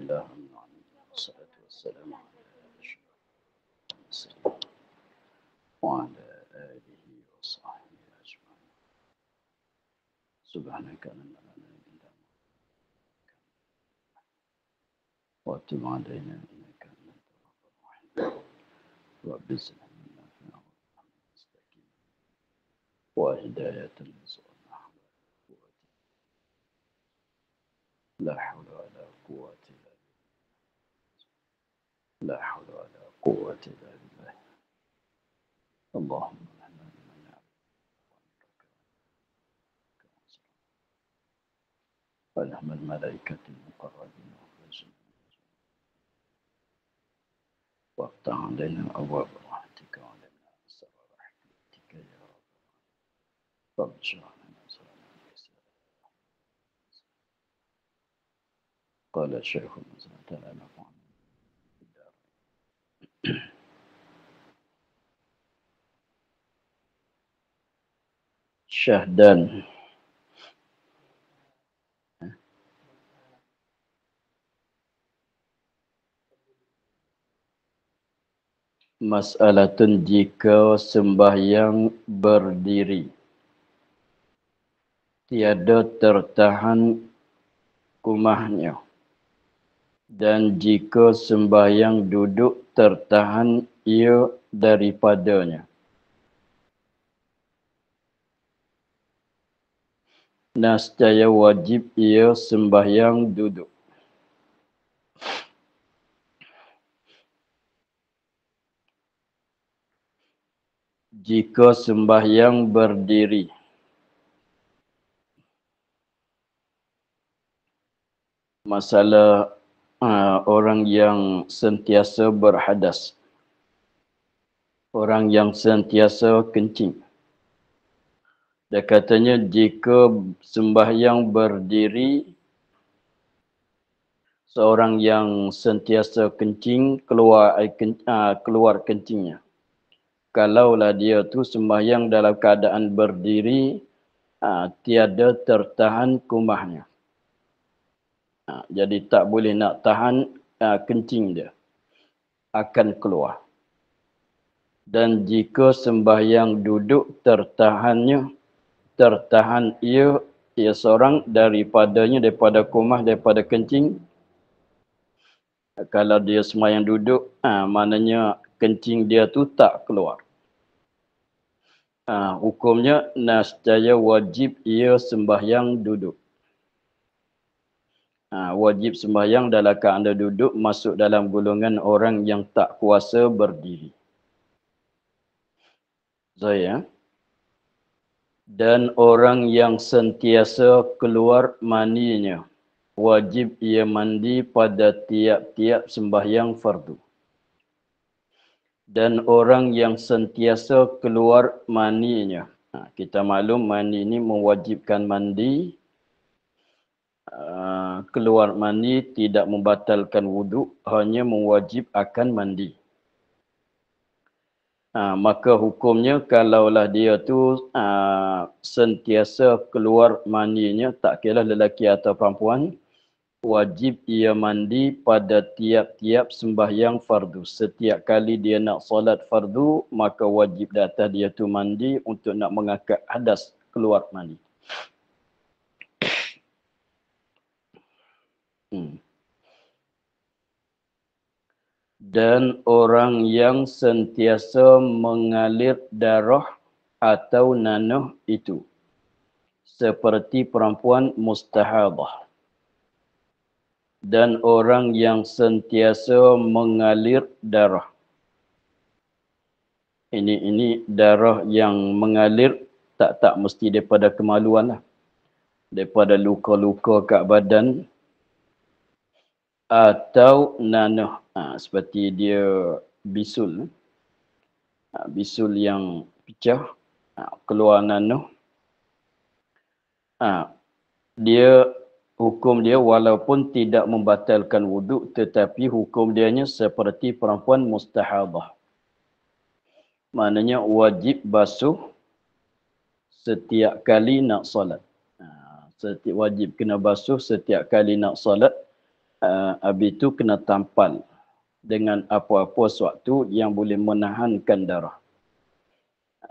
Alhamdulillah, wassalatu wassalamu ala asyrafil mursalin wa ala alihi wa sahbihi ajma'in. Subhanaka la ilaha illa anta wa tub alaina innaka antat tawwabur rahim. Rabbi zidna ilma wa hidayatan lisunah la hawla wa la quwwata illa billah. La hawla wa la quwwata illa billah. Allahumma ألهم الملائكة المقربين وافتح علينا أبواب رحمتك وعلينا أسرار رحمتك يا رب. رب اشرح لنا صدرنا ويسر لنا قال الشيخ المزنة لنا syahdan mas'alatun jika sembahyang berdiri tiada tertahan kumahnya, dan jika sembahyang duduk tertahan ia daripadanya. Nascaya wajib ia sembahyang duduk. Jika sembahyang berdiri, masalah orang yang sentiasa berhadas, orang yang sentiasa kencing. Dia katanya jika sembahyang berdiri, seorang yang sentiasa kencing keluar kencingnya. Kalaulah dia tu sembahyang dalam keadaan berdiri, tiada tertahan kumahnya. Jadi tak boleh nak tahan kencing dia, akan keluar. Dan jika sembahyang duduk tertahan ia seorang daripada kumah, daripada kencing. Kalau dia sembahyang duduk, maknanya kencing dia tu tak keluar. Hukumnya nascaya wajib ia sembahyang duduk. Wajib sembahyang dalam keadaan duduk masuk dalam golongan orang yang tak kuasa berdiri. Dan orang yang sentiasa keluar maninya, wajib ia mandi pada tiap-tiap sembahyang fardu. Dan orang yang sentiasa keluar maninya, kita maklum mani ini mewajibkan mandi. Keluar mani tidak membatalkan wuduk, hanya mewajib akan mandi. Maka hukumnya kalaulah dia tu sentiasa keluar maninya, tak kira lelaki atau perempuan, wajib ia mandi pada tiap-tiap sembahyang fardu. Setiap kali dia nak solat fardu, maka wajib di atas dia tu mandi untuk nak mengangkat hadas keluar mani. Dan orang yang sentiasa mengalir darah atau nanah itu, seperti perempuan mustahadah. Dan orang yang sentiasa mengalir darah. Ini darah yang mengalir tak mesti daripada kemaluan lah. Daripada luka-luka kat badan atau nanah. Seperti dia bisul. Bisul yang pecah, keluar nanah. Hukum dia walaupun tidak membatalkan wuduk, tetapi hukum dianya seperti perempuan mustahadah. Maknanya wajib basuh setiap kali nak solat. Wajib kena basuh setiap kali nak solat. habis itu kena tampal dengan apa-apa suatu yang boleh menahankan darah.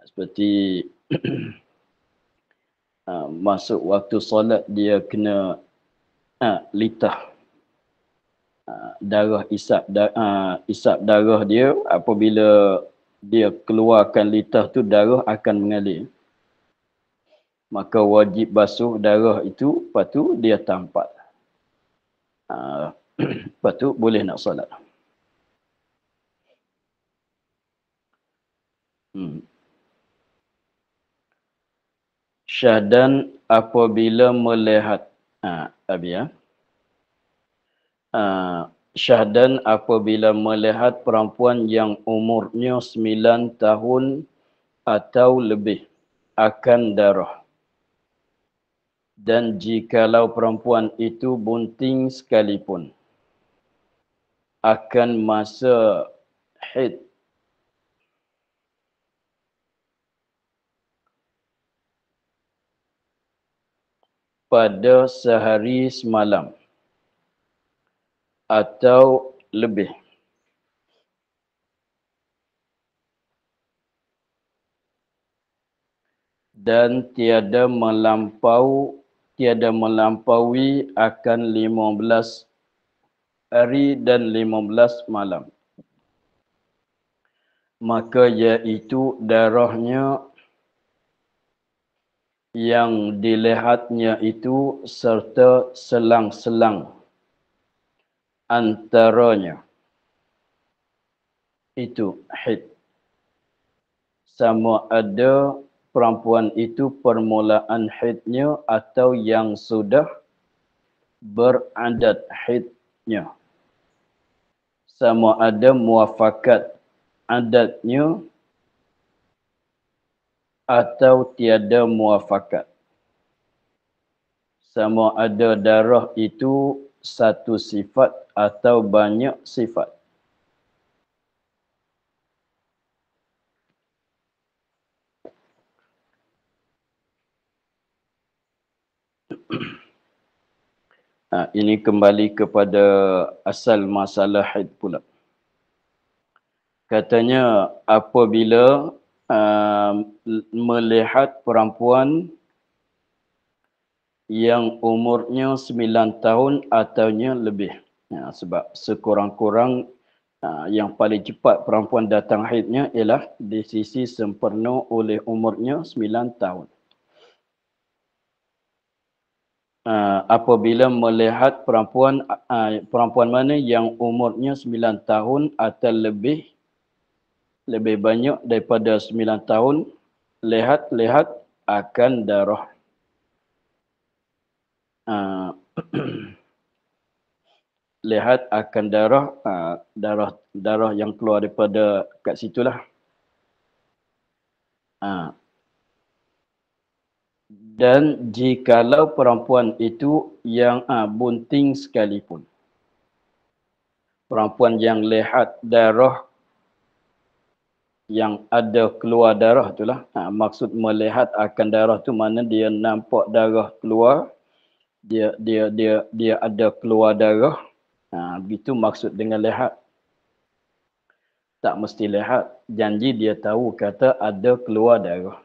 Seperti masuk waktu solat dia kena litah darah, isap darah dia. Apabila dia keluarkan litah tu, darah akan mengalir. Maka wajib basuh darah itu, lepas tu dia tampal. Lepas tu boleh nak solat. Syahdan apabila melihat syahdan apabila melihat perempuan yang umurnya 9 tahun atau lebih akan darah. Dan jikalau perempuan itu bunting sekalipun akan masa haid pada sehari semalam atau lebih, dan tiada melampaui akan 15 hari dan 15 malam, maka iaitu darahnya yang dilihatnya itu serta selang-selang antaranya itu haid, sama ada perempuan itu permulaan haidnya atau yang sudah beradat haidnya, sama ada muafakat adatnya atau tiada muafakat, sama ada darah itu satu sifat atau banyak sifat. Ini kembali kepada asal masalah haid pula. Katanya apabila melihat perempuan yang umurnya 9 tahun ataunya lebih. Sebab sekurang-kurang yang paling cepat perempuan datang haidnya ialah di sisi sempurna oleh umurnya 9 tahun. Apabila melihat perempuan mana yang umurnya 9 tahun atau lebih banyak daripada 9 tahun, lihat akan darah. Lihat akan darah yang keluar daripada kat situlah. Dan jikalau perempuan itu yang bunting sekalipun, perempuan yang lihat darah yang ada keluar darah itulah, maksud melihat akan darah tu mana dia nampak darah keluar, dia ada keluar darah. Begitu maksud dengan lihat. Tak mesti lihat, janji dia tahu kata ada keluar darah.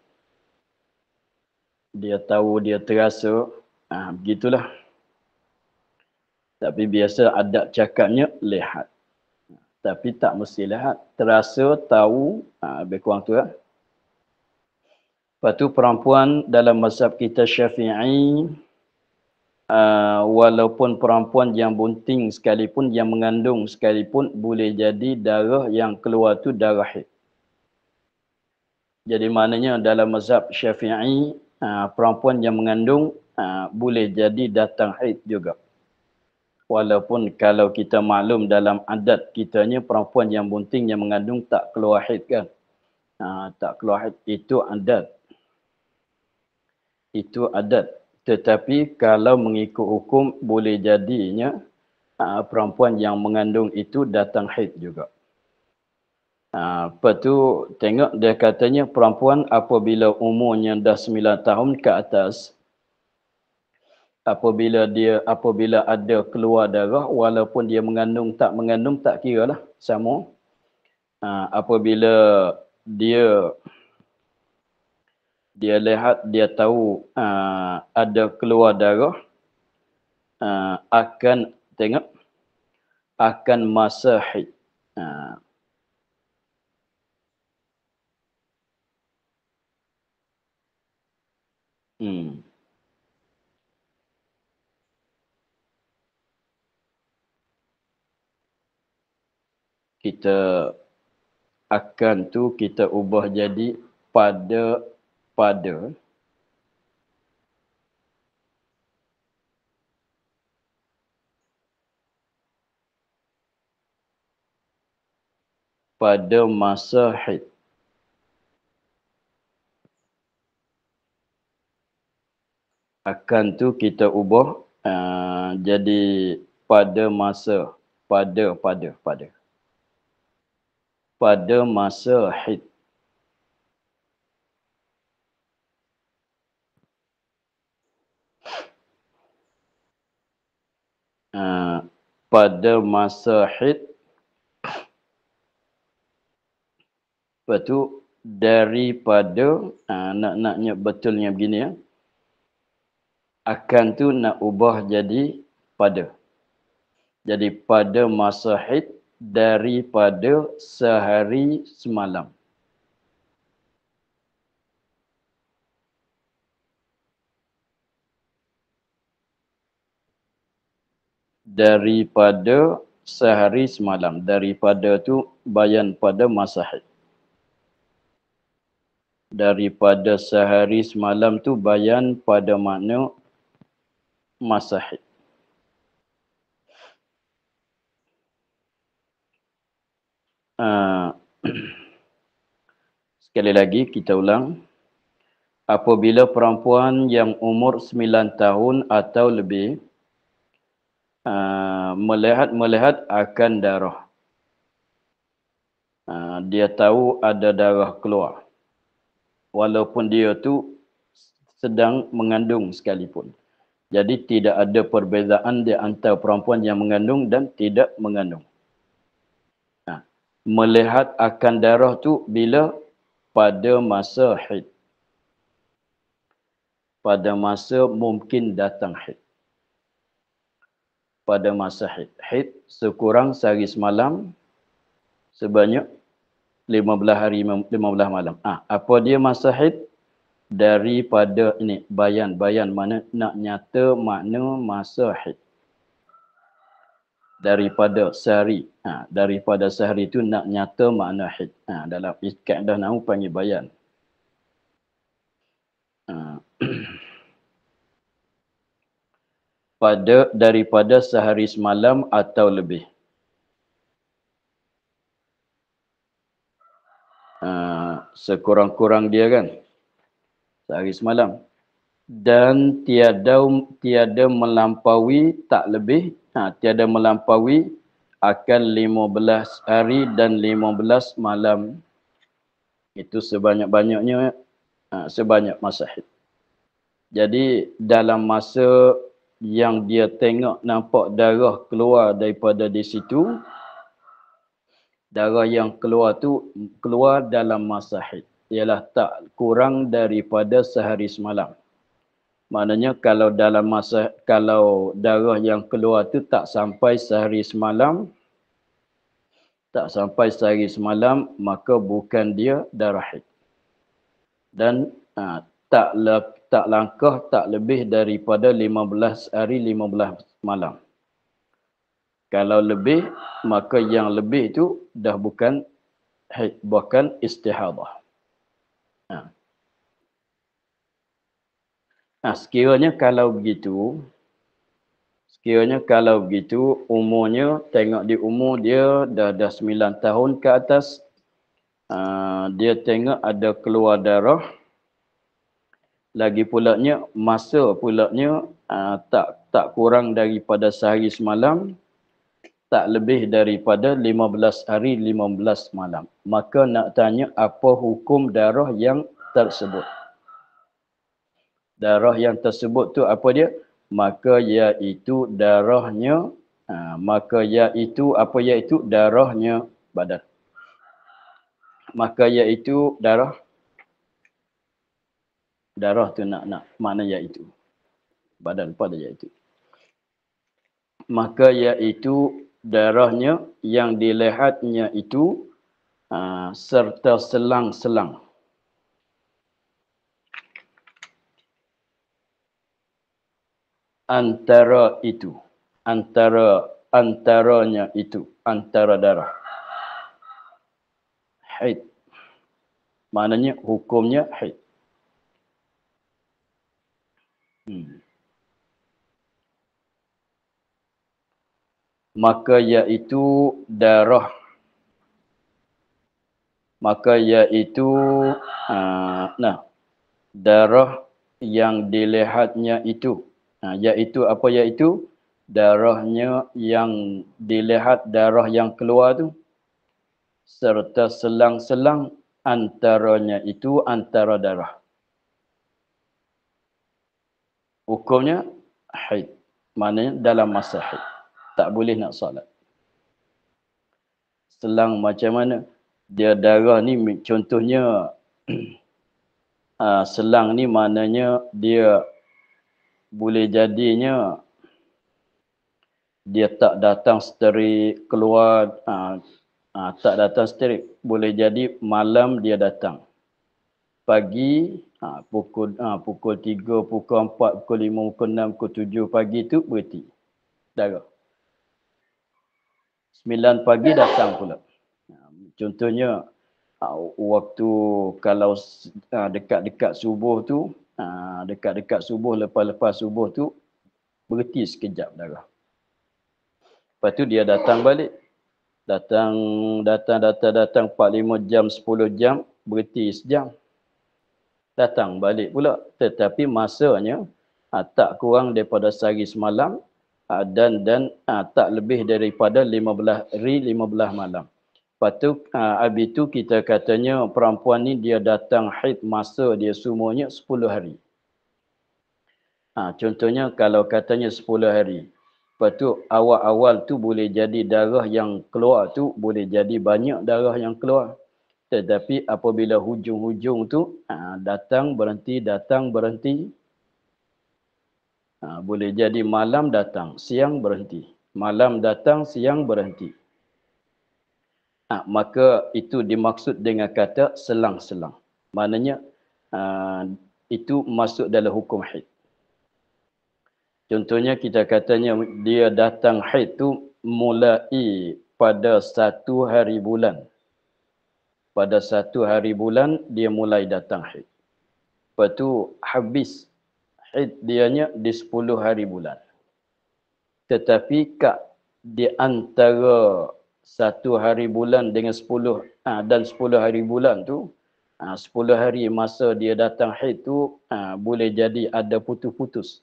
Dia tahu, dia terasa, begitulah. Tapi biasa adat cakapnya lihat. Tapi tak mesti lihat, terasa, tahu, lebih kurang tu lah. Lepas tu perempuan dalam mazhab kita Syafi'i, walaupun perempuan yang bunting sekalipun, yang mengandung sekalipun, boleh jadi darah yang keluar tu darah haid. Jadi maknanya dalam mazhab Syafi'i, perempuan yang mengandung boleh jadi datang haid juga. Walaupun kalau kita maklum dalam adat kitanya, perempuan yang bunting yang mengandung tak keluar haid kan. Tak keluar haid, itu adat. Itu adat. Tetapi kalau mengikut hukum, boleh jadinya perempuan yang mengandung itu datang haid juga. Lepas tu tengok dia katanya perempuan apabila umurnya dah 9 tahun ke atas, apabila ada keluar darah, walaupun dia mengandung tak kira lah, sama. Apabila dia lihat, dia tahu ada keluar darah, akan masa haid. Kita akan tu kita ubah jadi pada masa haid. Akan tu kita ubah jadi pada masa haid. Pada masa haid, lepas tu daripada naknya betulnya begini ya. Akan tu nak ubah jadi pada. Jadi pada masa haid daripada sehari semalam. Daripada sehari semalam. Daripada tu bayan pada masa haid. Daripada sehari semalam tu bayan pada makna masa haid. Sekali lagi kita ulang. Apabila perempuan yang umur 9 tahun atau lebih melihat akan darah. Dia tahu ada darah keluar. Walaupun dia tu sedang mengandung sekalipun. Jadi tidak ada perbezaan di antara perempuan yang mengandung dan tidak mengandung. Melihat akan darah tu bila? Pada masa haid. Pada masa mungkin datang haid. Pada masa haid. Haid sekurang sehari semalam sebanyak 15 hari 15 malam. Apa dia masa haid? Daripada ini bayan mana nak nyata makna masa haid. Daripada sehari. Daripada sehari itu nak nyata makna haid. Dalam kaedah nahwu panggil bayan. Daripada sehari semalam atau lebih. Sekurang-kurang dia kan. Sehari semalam. Dan tiada melampaui tak lebih. Tiada melampaui akan 15 hari dan 15 malam. Itu sebanyak-banyaknya sebanyak masa haid. Jadi dalam masa yang dia tengok nampak darah keluar daripada di situ, darah yang keluar tu keluar dalam masa haid. Ialah tak kurang daripada sehari semalam. Maknanya kalau darah yang keluar tu tak sampai sehari semalam, maka bukan dia darah haid. Dan tak langkah tak lebih daripada 15 hari 15 malam. Kalau lebih, maka yang lebih tu dah bukan haid, bukan istihadah. Sekiranya kalau begitu, umurnya, tengok di umur dia dah 9 tahun ke atas, dia tengok ada keluar darah, lagi pulaknya, masa pulaknya tak kurang daripada sehari semalam, tak lebih daripada 15 hari 15 malam. Maka nak tanya apa hukum darah yang tersebut. Darah yang tersebut tu apa dia? maka iaitu darahnya, maka iaitu apa, iaitu darahnya badan. Maka iaitu darah tu nak mana iaitu badan, pada iaitu. Maka iaitu darahnya yang dilihatnya itu serta selang-selang antara itu, antaranya itu, antara darah. Haid. Maknanya hukumnya haid. Maka iaitu darah. Maka iaitu darah yang dilihatnya itu. Iaitu apa, iaitu darahnya yang dilihat, darah yang keluar tu, serta selang-selang antaranya itu, antara darah. Hukumnya haid. Maknanya dalam masa haid. Tak boleh nak solat. Selang macam mana? Dia darah ni contohnya selang ni maknanya dia boleh jadinya dia tak datang seterik keluar, tak datang seterik. Boleh jadi malam dia datang. Pagi pukul 3, pukul 4, pukul 5, pukul 6, pukul 7 pagi tu berhenti darah. 9 pagi datang pula. Contohnya waktu kalau dekat-dekat subuh tu, dekat-dekat subuh, lepas subuh tu berhenti sekejap darah. Lepas tu dia datang balik. Datang 4, 5 jam, 10 jam, berhenti sejam. Datang balik pula. Tetapi masanya tak kurang daripada sehari semalam dan tak lebih daripada 15 hari, 15 malam. Lepas tu, habis tu kita katanya perempuan ni dia datang haid, masa dia semuanya 10 hari. Contohnya kalau katanya 10 hari. Lepas tu awal-awal tu boleh jadi darah yang keluar tu, boleh jadi banyak darah yang keluar. Tetapi apabila hujung-hujung tu datang berhenti, datang berhenti. Boleh jadi malam datang, siang berhenti. Malam datang, siang berhenti. Maka itu dimaksud dengan kata selang-selang. Maknanya itu masuk dalam hukum haid. Contohnya kita katanya dia datang haid tu mulai pada 1 hari bulan. Pada 1 hari bulan dia mulai datang haid. Lepas tu habis haid dianya di 10 hari bulan. Tetapi di antara 1 hari bulan dengan 10 dan 10 hari bulan tu, 10 hari masa dia datang haid tu boleh jadi ada putus-putus.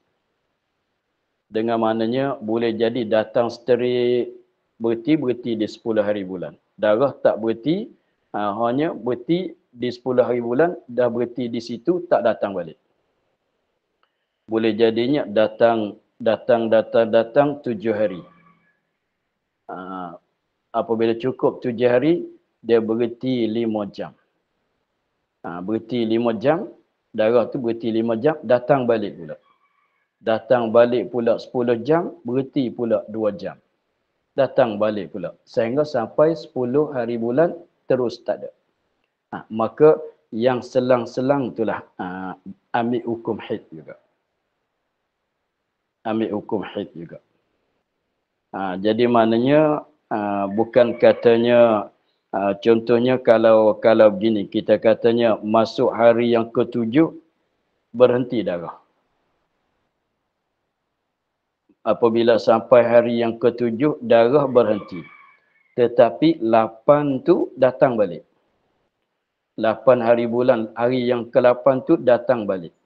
Dengan maknanya boleh jadi datang seterik, berhenti di 10 hari bulan. Darah tak berhenti, hanya berhenti di 10 hari bulan, dah berhenti di situ, tak datang balik. Boleh jadinya datang 7 hari. Apabila cukup 7 hari, dia berhenti 5 jam. Berhenti 5 jam, darah tu berhenti 5 jam, datang balik pula. Datang balik pula 10 jam, berhenti pula 2 jam. Datang balik pula. Sehingga sampai 10 hari bulan, terus tak ada. Maka yang selang-selang itulah ambil hukum haid juga. Ambil hukum haid juga. Jadi maknanya bukan katanya contohnya kalau begini, kita katanya masuk hari yang ke-7 berhenti darah. Apabila sampai hari yang ke-7 darah berhenti. Tetapi 8 tu datang balik. 8 hari bulan, hari yang ke-8 tu datang balik.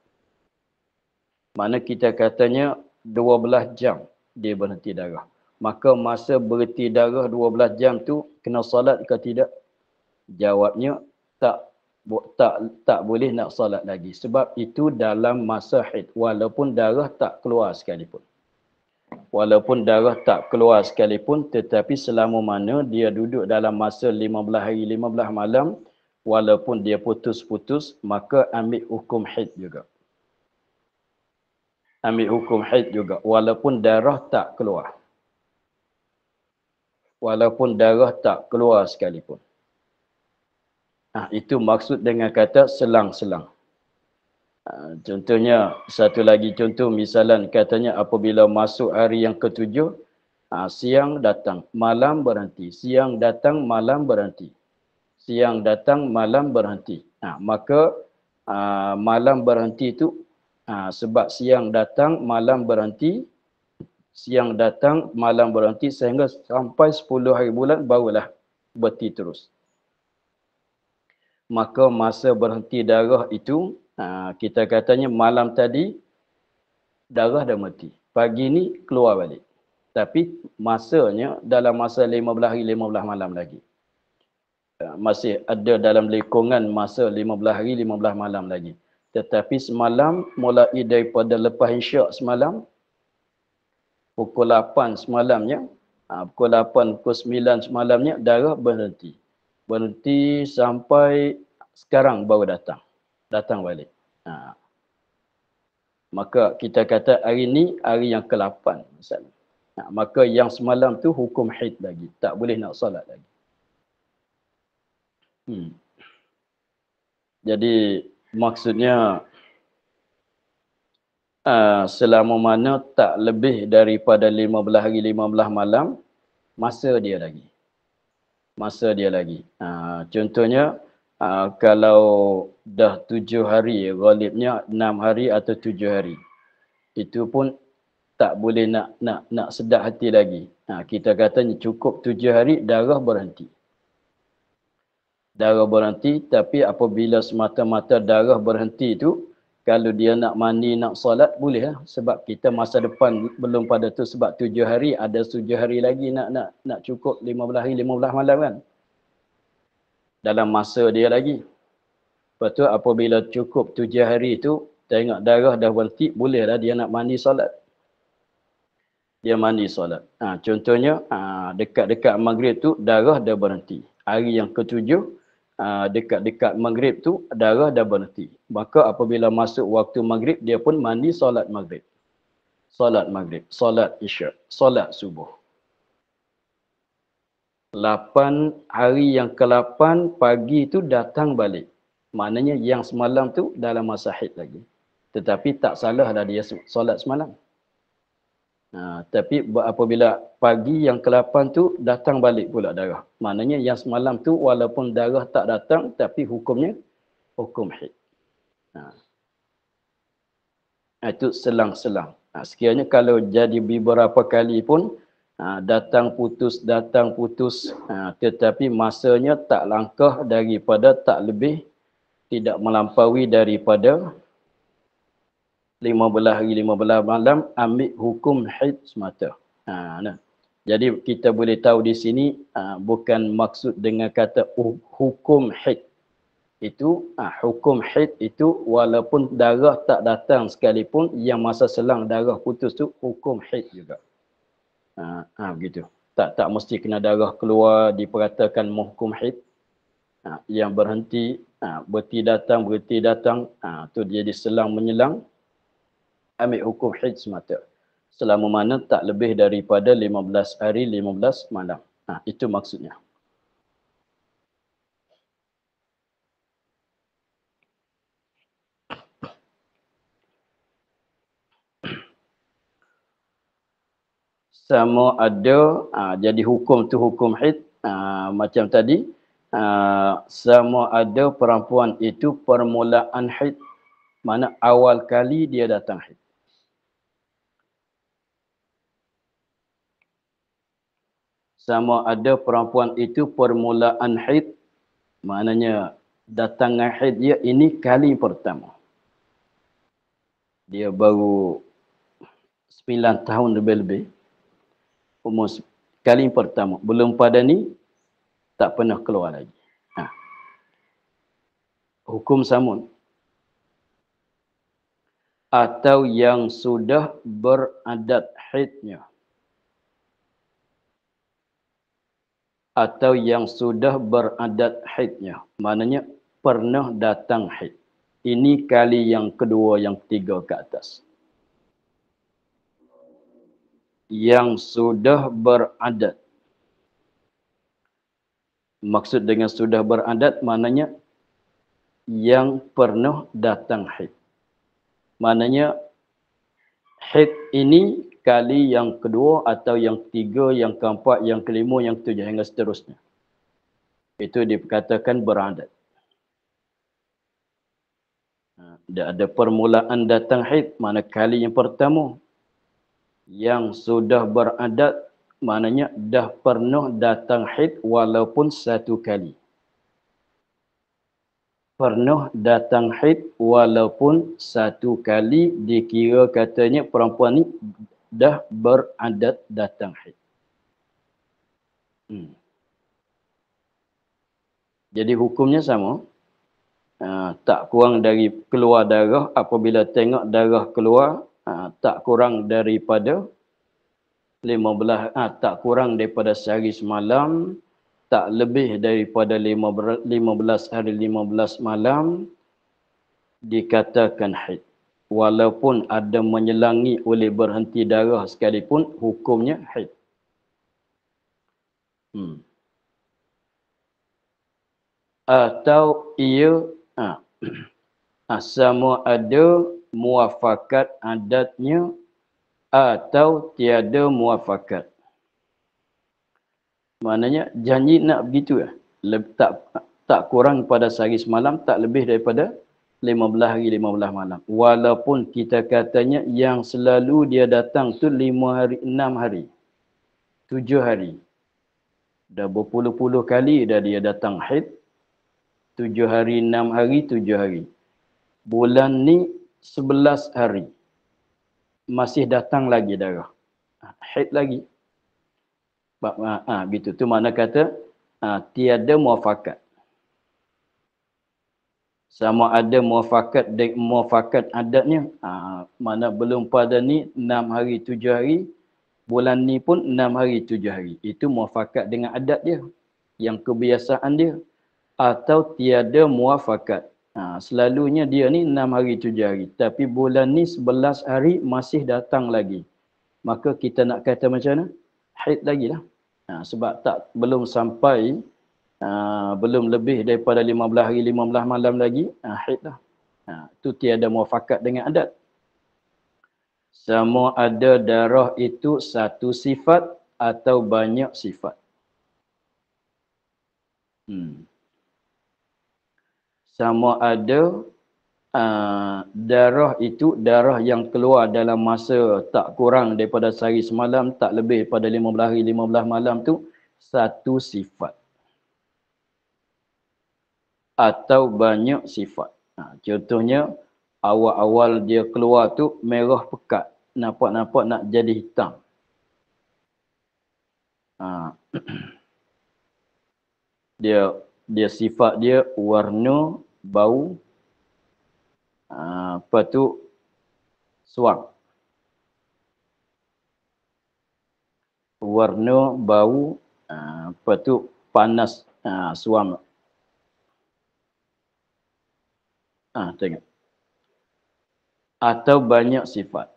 Mana kita katanya 12 jam dia berhenti darah. Maka masa berhenti darah 12 jam tu kena solat ke tidak? Jawabnya tak tak boleh nak solat lagi. Sebab itu dalam masa haid, walaupun darah tak keluar sekalipun. Walaupun darah tak keluar sekalipun, tetapi selama mana dia duduk dalam masa 15 hari 15 malam, walaupun dia putus-putus, maka ambil hukum haid juga. Ambil hukum haid juga, walaupun darah tak keluar. Walaupun darah tak keluar sekalipun. Itu maksud dengan kata selang-selang. Contohnya, satu lagi contoh, misalan katanya apabila masuk hari yang ketujuh, siang datang, malam berhenti. Siang datang, malam berhenti. Siang datang, malam berhenti. Maka malam berhenti itu, sebab siang datang, malam berhenti. Siang datang, malam berhenti sehingga sampai 10 hari bulan barulah berhenti terus. Maka masa berhenti darah itu, kita katanya malam tadi darah dah mati. Pagi ni keluar balik. Tapi masanya dalam masa 15 hari 15 malam lagi. Masih ada dalam lingkungan masa 15 hari 15 malam lagi. Tetapi semalam mulai daripada lepas isyak semalam, pukul 8 semalamnya, pukul 8, pukul 9 semalamnya darah berhenti. Berhenti sampai sekarang baru datang. Datang balik. Maka kita kata hari ni hari yang ke-8 misalnya. Maka yang semalam tu hukum haid lagi. Tak boleh nak solat lagi. Jadi maksudnya selama mana tak lebih daripada 15 hari 15 malam, masa dia lagi. Masa dia lagi. Contohnya, kalau dah 7 hari, ghalibnya 6 hari atau 7 hari. Itu pun tak boleh nak sedap hati lagi. Kita katanya cukup 7 hari, darah berhenti. Darah berhenti, tapi apabila semata-mata darah berhenti itu, kalau dia nak mandi, nak solat, boleh lah. Sebab kita masa depan belum pada tu, sebab 7 hari, ada 7 hari lagi nak cukup 15 hari, 15 malam kan. Dalam masa dia lagi. Lepas tu apabila cukup 7 hari itu, tengok darah dah berhenti, bolehlah dia nak mandi solat. Dia mandi solat. Contohnya, dekat-dekat maghrib tu, darah dah berhenti. Hari yang ketujuh, dekat-dekat maghrib tu, darah dah berhenti. Maka apabila masuk waktu maghrib, dia pun mandi solat maghrib. Solat maghrib, solat isyak, solat subuh. 8 hari yang ke-8 pagi tu datang balik. Maknanya yang semalam tu dalam masa haid lagi. Tetapi tak salah dah dia solat semalam. Tapi apabila pagi yang ke-8 tu datang balik pula darah. Maknanya yang semalam tu walaupun darah tak datang tapi hukumnya hukum haid. Itu selang-selang. Sekiranya kalau jadi beberapa kali pun datang putus, tetapi masanya tak langkah daripada tak lebih, tidak melampaui daripada 15 hari 15 malam, ambil hukum haid semata. Jadi kita boleh tahu di sini bukan maksud dengan kata hukum haid. Itu hukum haid itu walaupun darah tak datang sekalipun, yang masa selang darah putus tu hukum haid juga. Begitu. Tak mesti kena darah keluar diperkatakan hukum haid. Yang berhenti, berhenti datang, tu dia diselang menyelang, ambil hukum haid semata. Selama mana tak lebih daripada 15 hari 15 malam. Itu maksudnya. Sama ada, jadi hukum tu hukum haid, macam tadi, sama ada perempuan itu permulaan haid, mana awal kali dia datang haid. Sama ada perempuan itu permulaan haid, maknanya datangan haid dia ini kali pertama. Dia baru 9 tahun lebih-lebih. Umur kali pertama. Belum pada ni, tak pernah keluar lagi. hukum samun. Atau yang sudah beradat haidnya. Atau yang sudah beradat haidnya. Maknanya pernah datang haid. Ini kali yang kedua, yang ketiga ke atas. Yang sudah beradat. Maksud dengan sudah beradat, maknanya yang pernah datang haid. Maknanya haid ini kali yang kedua atau yang ketiga, yang keempat, yang kelima, yang ketujuh hingga seterusnya. Itu dikatakan beradat. Dia ada permulaan datang haid, mana kali yang pertama. Yang sudah beradat, maknanya dah pernah datang haid walaupun satu kali. Pernah datang haid walaupun satu kali, dikira katanya perempuan ni dah beradat datang haid. Jadi hukumnya sama. Tak kurang dari keluar darah, apabila tengok darah keluar, tak kurang daripada 15, tak kurang daripada sehari semalam, tak lebih daripada 15 hari 15 malam, dikatakan haid. Walaupun ada menyelangi oleh berhenti darah sekalipun, hukumnya haid. Atau ia sama ada muafakat adatnya atau tiada muafakat. Maknanya janji nak begitu lah. Tak kurang pada sehari semalam, tak lebih daripada 15 hari 15 malam. Walaupun kita katanya yang selalu dia datang tu 5 hari, 6 hari, 7 hari. Dah berpuluh-puluh kali dah dia datang haid. 7 hari, 6 hari, 7 hari. Bulan ni 11 hari. Masih datang lagi darah. Haid lagi. Gitu. Tu makna kata tiada muafakat. Sama ada muafakat adatnya. Mana belum pada ni 6 hari, 7 hari. Bulan ni pun 6 hari, 7 hari. Itu muafakat dengan adat dia. Yang kebiasaan dia. Atau tiada muafakat. Selalunya dia ni 6 hari, 7 hari. Tapi bulan ni 11 hari masih datang lagi. Maka kita nak kata macam mana? Haid lagi lah. Sebab belum sampai, belum lebih daripada 15 hari 15 malam lagi, haid lah. Itu tiada muafakat dengan adat. Sama ada darah itu satu sifat atau banyak sifat. Sama ada darah itu darah yang keluar dalam masa tak kurang daripada sehari semalam, tak lebih pada 15 hari 15 malam tu satu sifat atau banyak sifat. Contohnya awal-awal dia keluar tu merah pekat, nampak-nampak nak jadi hitam. Dia sifat dia warna, bau, apa tu suam. Warna, bau, apa tu panas, suam. Tengok. Atau banyak sifat.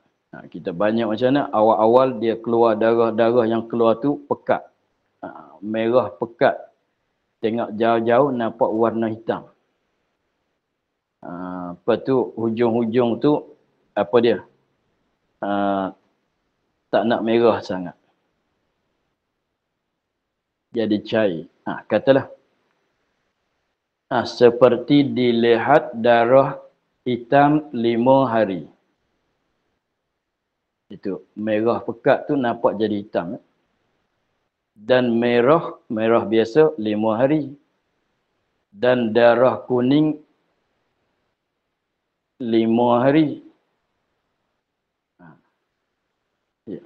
Kita banyak macam mana? Awal-awal dia keluar darah-darah yang keluar tu pekat. Merah pekat. Tengok jauh-jauh nampak warna hitam. Apa tu hujung-hujung tu apa dia? Tak nak merah sangat. Jadi cair. Katalah. Seperti dilihat darah hitam 5 hari. Itu merah pekat tu nampak jadi hitam. Dan merah biasa 5 hari. Dan darah kuning 5 hari. Ya.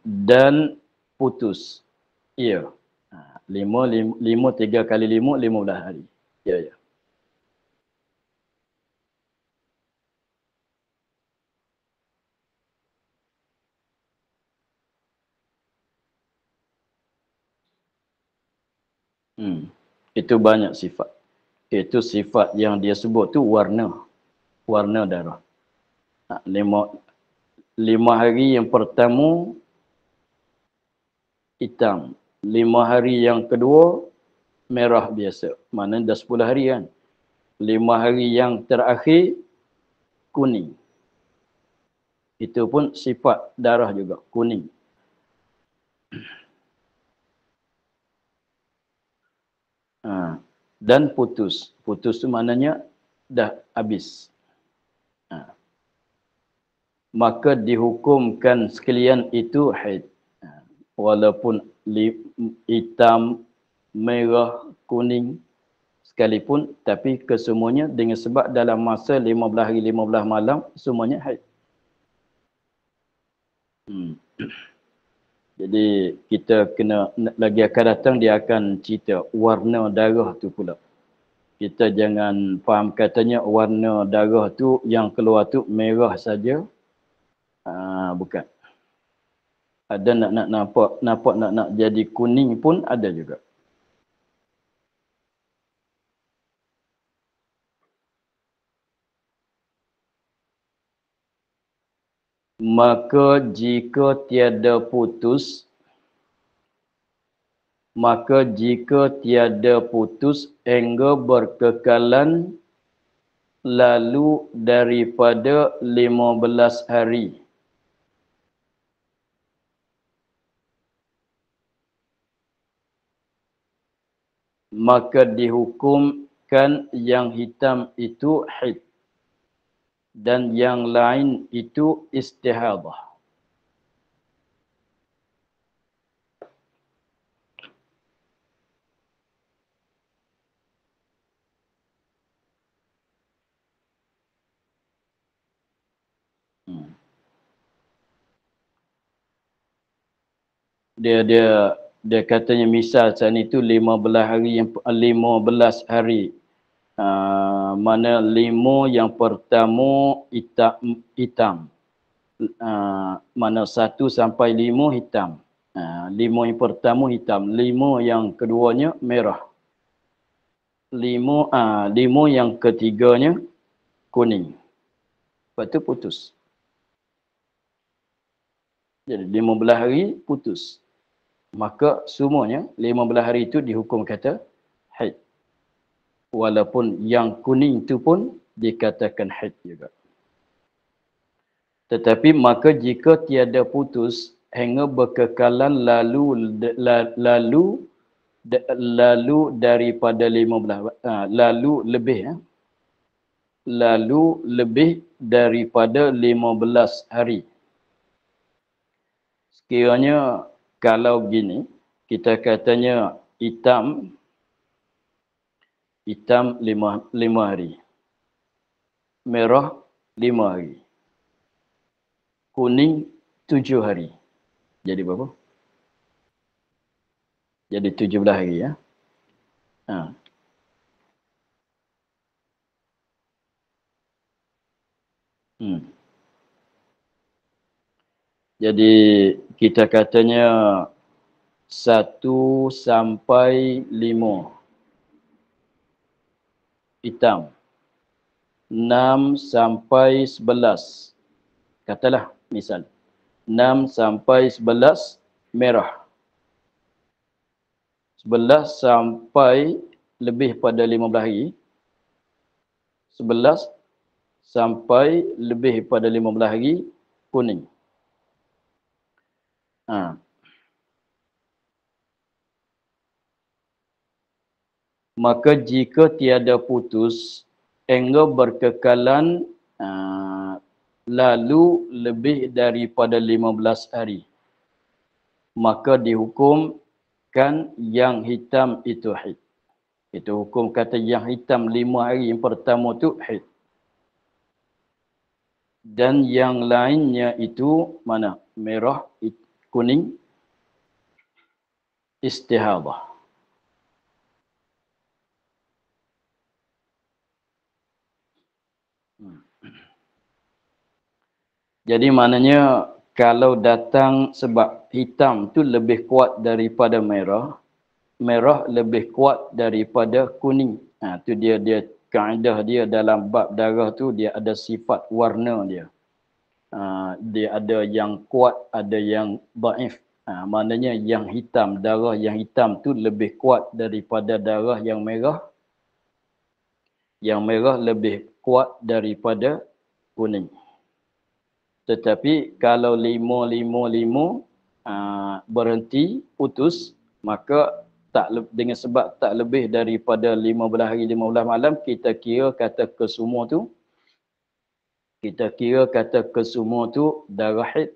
Dan putus. Ya. 3 kali 5, 15 hari. Ya, ya. Itu banyak sifat. Itu sifat yang dia sebut tu warna. Warna darah. 5 hari yang pertama hitam. 5 hari yang kedua merah biasa. Mana dah 10 hari kan. 5 hari yang terakhir kuning. Itu pun sifat darah juga, kuning. Dan putus. Putus tu maknanya dah habis. Maka dihukumkan sekalian itu haid. Walaupun hitam, merah, kuning sekalipun, tapi kesemuanya dengan sebab dalam masa 15 hari 15 malam semuanya haid. Jadi kita kena, lagi akan datang dia akan cerita warna darah tu pula. Kita jangan faham katanya warna darah tu yang keluar tu merah saja. Bukan. Ada nak nampak nak jadi kuning pun ada juga. Maka jika tiada putus, hingga berkekalan lalu daripada 15 hari. Maka dihukumkan yang hitam itu haid. Dan yang lain itu istihadah. Dia katanya misal saat itu 15 hari yang 15 hari. Mana 5 yang pertama hitam. Mana 1 sampai 5 hitam. 5 yang pertama hitam, 5 yang keduanya merah. 5 yang ketiganya kuning. Lepas tu putus. Jadi 15 hari putus. Maka semuanya 15 hari itu dihukum kata haid. Walaupun yang kuning itu pun dikatakan haid juga. Tetapi maka jika tiada putus hingga berkekalan lalu daripada 15 lalu lebih daripada 15 hari. Sekiranya kalau gini, kita katanya hitam 5 hari. Merah 5 hari. Kuning 7 hari. Jadi berapa? Jadi 17 hari ya. Jadi kita katanya 1 sampai 5 hitam. 6 sampai 11. Katalah misal. 6 sampai 11 merah. 11 sampai lebih pada 15 hari. 11 sampai lebih pada 15 hari kuning. Maka jika tiada putus, hingga berkekalan lalu lebih daripada 15 hari. Maka dihukumkan yang hitam itu haid. Itu hukum kata yang hitam 5 hari yang pertama itu haid. Dan yang lainnya itu mana? Merah, kuning. istihadah. Jadi maknanya kalau datang sebab hitam tu lebih kuat daripada merah, merah lebih kuat daripada kuning. Tu dia kaedah dia dalam bab darah tu dia ada sifat warna dia. Dia ada yang kuat, ada yang dhaif. Maknanya yang hitam, darah yang hitam tu lebih kuat daripada darah yang merah. Yang merah lebih kuat daripada kuning. Tetapi kalau 5 berhenti, putus, maka dengan sebab tak lebih daripada 15 hari 15 malam, kita kira kata kesemua tu darah haid.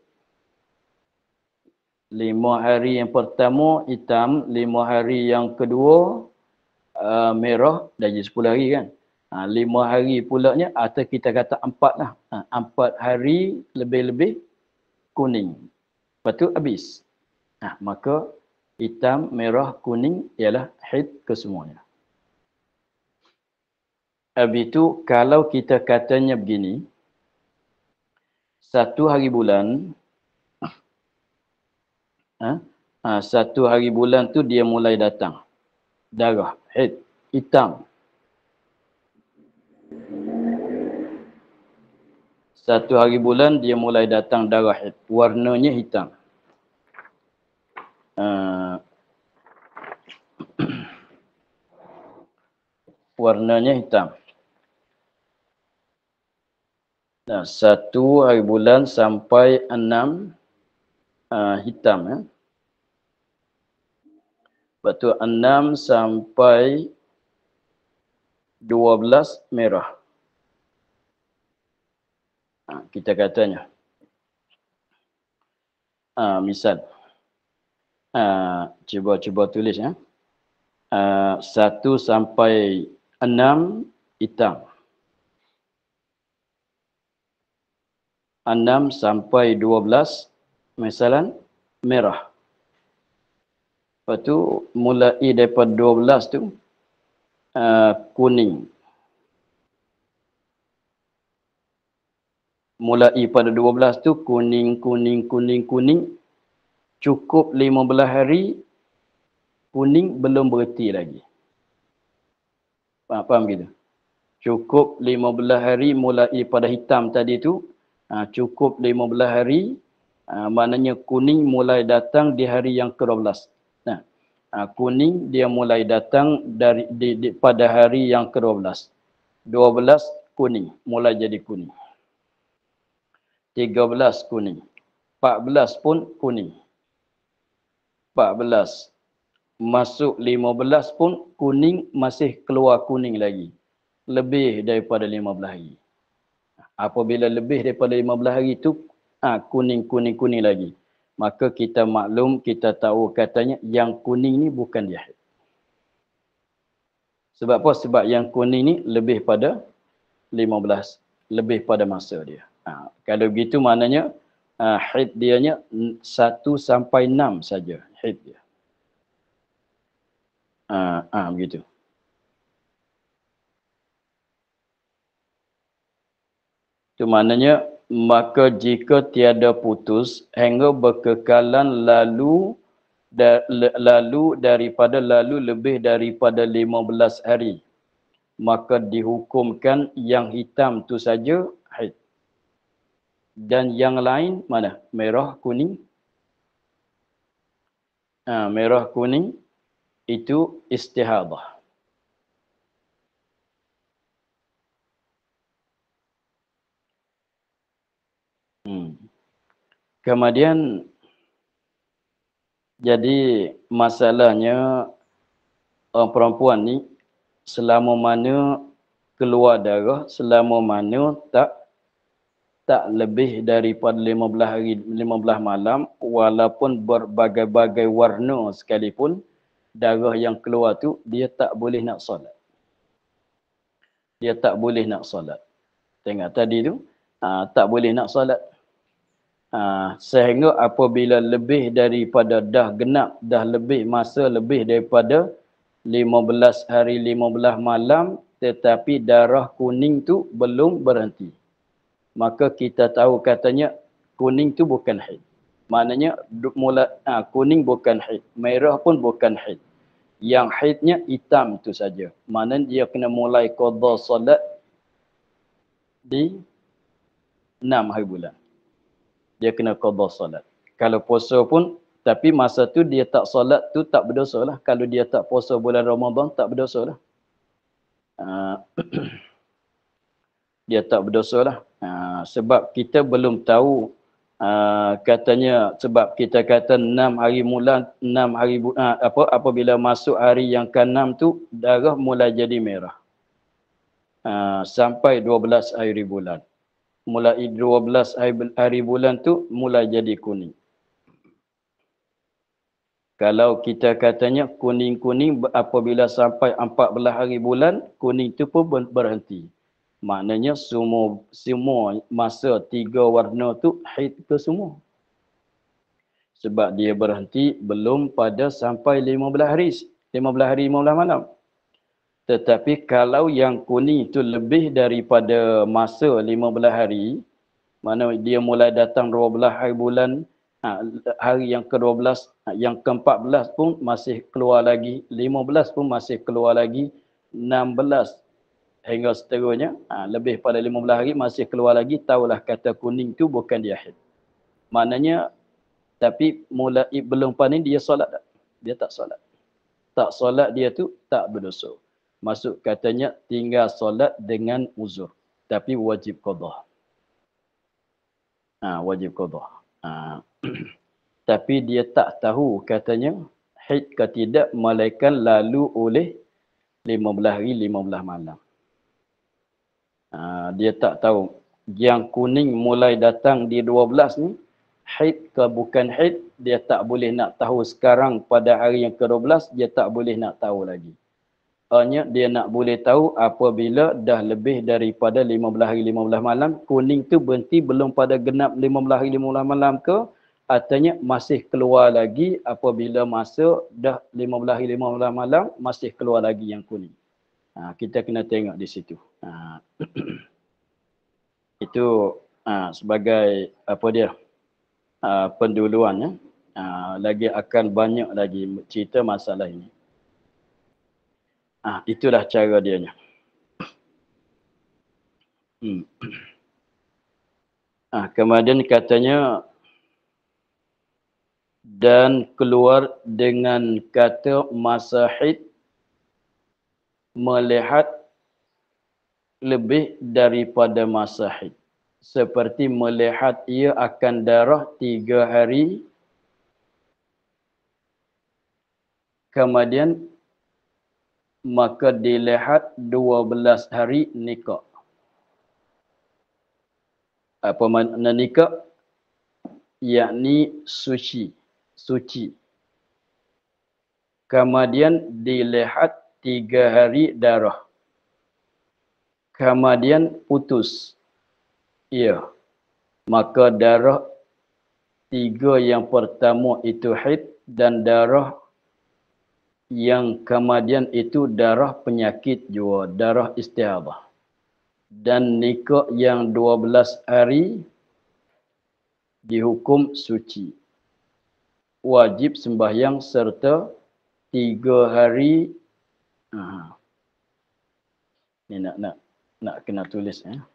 5 hari yang pertama hitam, 5 hari yang kedua merah, dah jadi 10 hari kan. 5 hari pulaknya atau kita kata 4 lah. 4 hari lebih-lebih kuning. Lepas tu habis. Maka hitam, merah, kuning ialah haid kesemuanya. Habis tu kalau kita katanya begini, 1 hari bulan, 1 hari bulan tu dia mulai datang. Darah, haid, hitam. 1 hari bulan dia mulai datang darah haid. Warnanya hitam. Warnanya hitam. 1 hari bulan sampai 6 hitam. Lepas tu 6 sampai 12 merah. Kita katanya. Misal. Cuba tulis ya. 1 sampai 6 hitam. 6 sampai 12 misalan merah. Lepas tu mulai daripada 12 tu kuning. Mulai pada 12 tu kuning. Cukup 15 hari kuning belum berhenti lagi. Faham gitu? Cukup 15 hari mulai pada hitam tadi tu. Cukup 15 hari. Maknanya kuning mulai datang di hari yang ke-12. Kuning dia mulai datang pada hari yang ke-12. 12 kuning. Mulai jadi kuning. 13 kuning. 14 pun kuning. 14. Masuk 15 pun kuning masih keluar kuning lagi. Lebih daripada 15 hari. Apabila lebih daripada 15 hari itu kuning lagi. Maka kita maklum, kita tahu katanya yang kuning ni bukan dia haid. Sebab apa? Sebab yang kuning ni lebih pada 15. Lebih pada masa dia. Kalau begitu maknanya haid dianya 1 sampai 6 saja haid dia. Begitu. Itu maknanya maka jika tiada putus hingga berkekalan lalu lebih daripada 15 hari, maka dihukumkan yang hitam tu saja haid. Dan yang lain mana? Merah, kuning. Merah, kuning itu istihadah. Kemudian jadi masalahnya orang perempuan ni selama mana keluar darah, selama mana tak lebih daripada 15 hari 15 malam, walaupun berbagai-bagai warna sekalipun, darah yang keluar tu dia tak boleh nak solat. Dia tak boleh nak solat. Tengok tadi tu tak boleh nak solat. Sehingga apabila lebih daripada dah genap, dah lebih masa lebih daripada 15 hari 15 malam, tetapi darah kuning tu belum berhenti, maka kita tahu katanya kuning tu bukan haid. Maknanya kuning bukan haid, merah pun bukan haid. Yang haidnya hitam tu saja. Maknanya dia kena mulai qada solat di 6 hari bulan. Dia kena qada solat. Kalau puasa pun, tapi masa tu dia tak solat tu tak berdosa lah. Kalau dia tak puasa bulan Ramadan tak berdosa lah. Dia tak berdosa lah. Sebab kita belum tahu, katanya sebab kita kata 6 hari bulan, 6 hari apabila masuk hari yang ke-6 tu darah mulai jadi merah. Sampai 12 hari bulan. Mulai 12 hari bulan tu mulai jadi kuning. Kalau kita katanya kuning-kuning apabila sampai 14 hari bulan, kuning tu pun berhenti. Maknanya semua masa 3 warna tu haid ke semua. Sebab dia berhenti belum pada sampai 15 hari. 15 hari 15 malam. Tetapi kalau yang kuning itu lebih daripada masa 15 hari, mana dia mulai datang 12 hari bulan, hari yang ke-12, yang ke-14 pun masih keluar lagi, 15 pun masih keluar lagi, 16 hingga seterusnya, lebih pada 15 hari masih keluar lagi, tahulah kata kuning tu bukan dia haid. Maknanya, tapi mulai belum paning dia solat tak? Dia tak solat. Tak solat dia tu tak berdosa. Maksud katanya tinggal solat dengan uzur. Tapi wajib qada. Wajib qada. Tapi dia tak tahu katanya haid ke tidak melainkan lalu oleh 15 hari 15 malam. Dia tak tahu. Yang kuning mulai datang di 12 ni, haid ke bukan haid, dia tak boleh nak tahu sekarang pada hari yang ke-12, dia tak boleh nak tahu lagi. Hanya dia nak boleh tahu apabila dah lebih daripada 15 hari 15 malam, kuning tu berhenti belum pada genap 15 hari 15 malam ke, artinya masih keluar lagi apabila masa dah 15 hari 15 malam, masih keluar lagi yang kuning. Kita kena tengok di situ. Itu sebagai apa dia penduluannya. Lagi akan banyak lagi cerita masalah ini. Itulah cara dianya. Kemudian katanya dan keluar dengan kata masa haid melihat lebih daripada masa haid. Seperti melihat ia akan darah 3 hari, kemudian maka dilihat 12 hari nikah. Apa makna nikah? Yakni suci. Kemudian dilihat 3 hari darah. Kemudian putus. Ya. Maka darah 3 yang pertama itu haid dan darah yang kemudian itu darah penyakit juga, darah istihadah. Dan nikah yang 12 hari dihukum suci. Wajib sembahyang serta 3 hari. Ni nak kena tulis ya.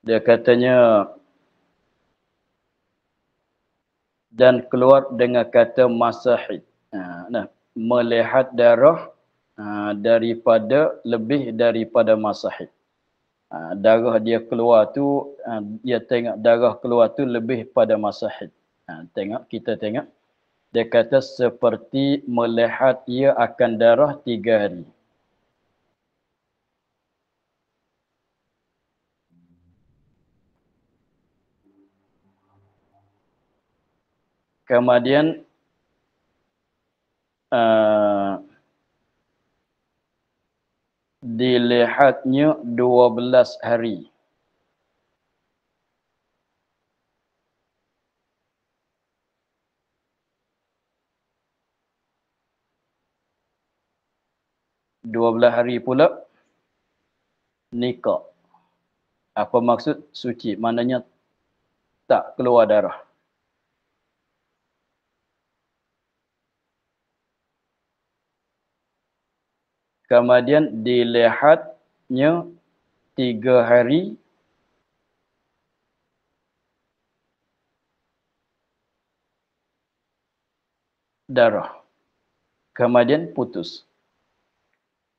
Dia katanya dan keluar dengan kata masa haid. Melihat darah daripada lebih daripada masa haid. Darah dia keluar tu, dia tengok darah keluar tu lebih pada masa haid. Kita tengok. Dia kata seperti melihat ia akan darah 3 hari. Kemudian dilihatnya 12 hari. Dua belas hari pula nikah. Apa maksud suci? Maknanya tak keluar darah. Kemudian dilihatnya 3 hari darah. Kemudian putus.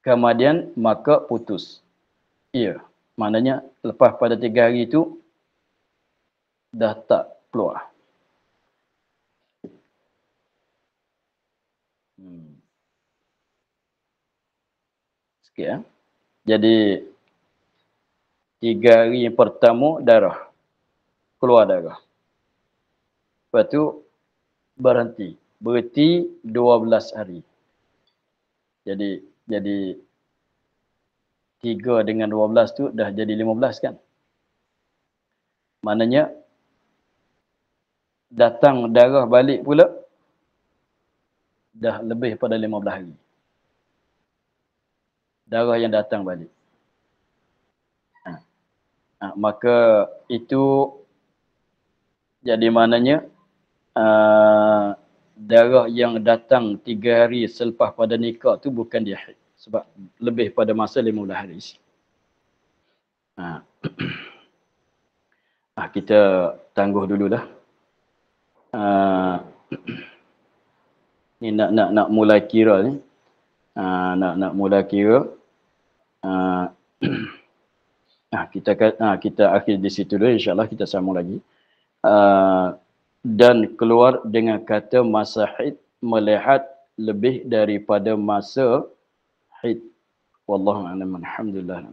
Kemudian maka putus. Ya. Maknanya lepas pada 3 hari itu dah tak keluar. Sikit ya. Jadi 3 hari yang pertama darah. Keluar darah. Lepas tu berhenti. Berhenti 12 hari. Jadi 3 dengan 12 tu dah jadi 15 kan? Maknanya datang darah balik pula dah lebih pada 15 hari. Darah yang datang balik. Maka itu jadi maknanya darah yang datang 3 hari selepas pada nikah tu bukan dia haid. Sebab lebih pada masa 15 hari. Kita tangguh dululah. Ni nak mulai kira ni. Nak mulai kira. Kita akhir di situ dulu, insya-Allah kita sambung lagi. Dan keluar dengan kata masa haid melihat lebih daripada masa haid. Wallahu a'lam. Alhamdulillah.